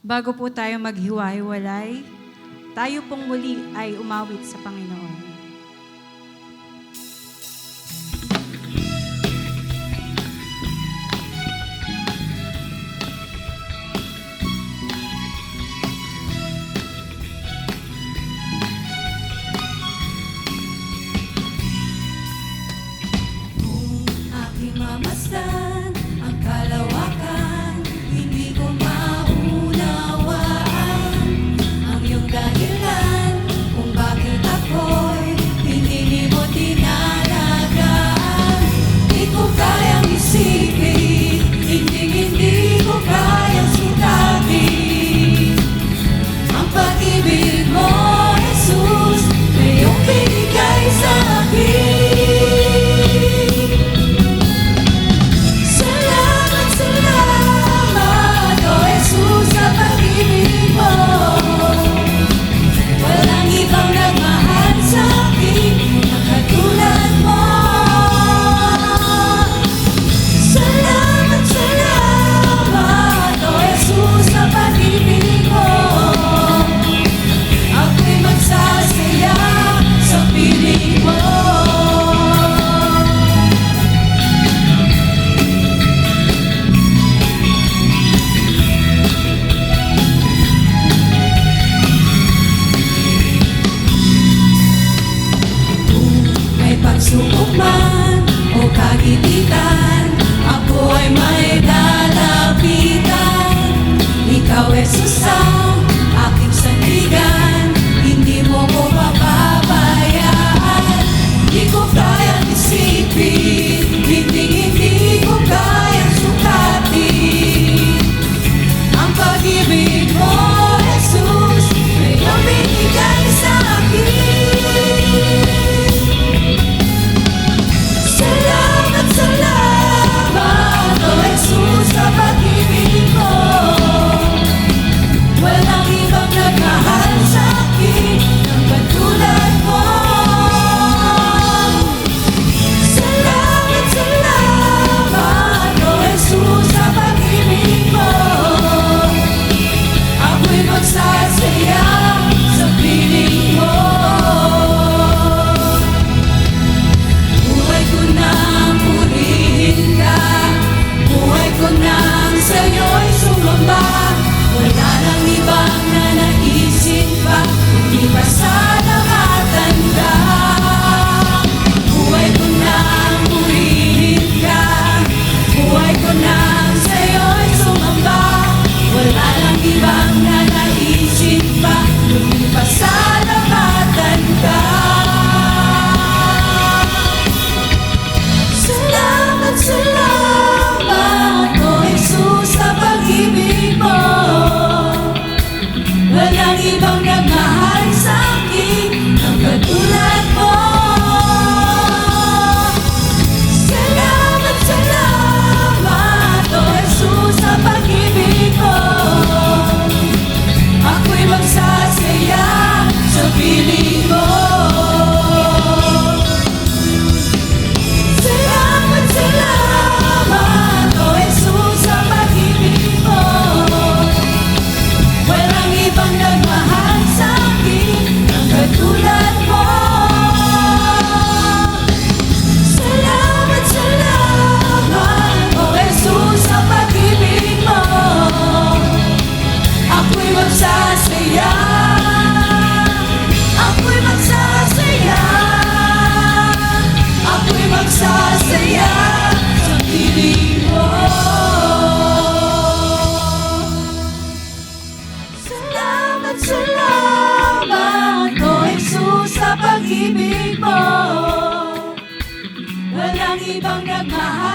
Bago po tayo maghiwa-hiwalay, tayo pong muli ay umawit sa Panginoon. Mamasdan ang kalawakan, hindi ko maunawaan ang iyong dahilan kung bakit ako'y hindi mo tinalagaan. Di ko kayang isipin, hindi ko kayang sutatin ang pag-ibig mo, Jesus, na iyong binigay sa akin. Pagsubok man o kagipitan, ako ay may lalapitan. Ikaw, Jesus, ang aking sandigan, hindi mo ko papabayaan. Di ko kayang isipin, hindi ko kayang sukatin ang pag-ibig mo, Jesus, na iyong binigay sa akin. Walang ibang nagmahal sa akin ang katulad mo. Salamat, salamat, O Jesus, sa pag-ibig mo. Ako'y magsasaya sa piling mo. Salamat, salamat, O Jesus, sa pag-ibig mo. Walang ibang nagmahal sa akin ang katulad mo. Salamat, salamat, O Jesus, sa pag-ibig mo. Ako'y magsasaya, ako'y magsasaya, ako'y magsasaya sa piling mo. Salamat, salamat, O Jesus, sa pag-ibig mo. Walang ibang nagmahal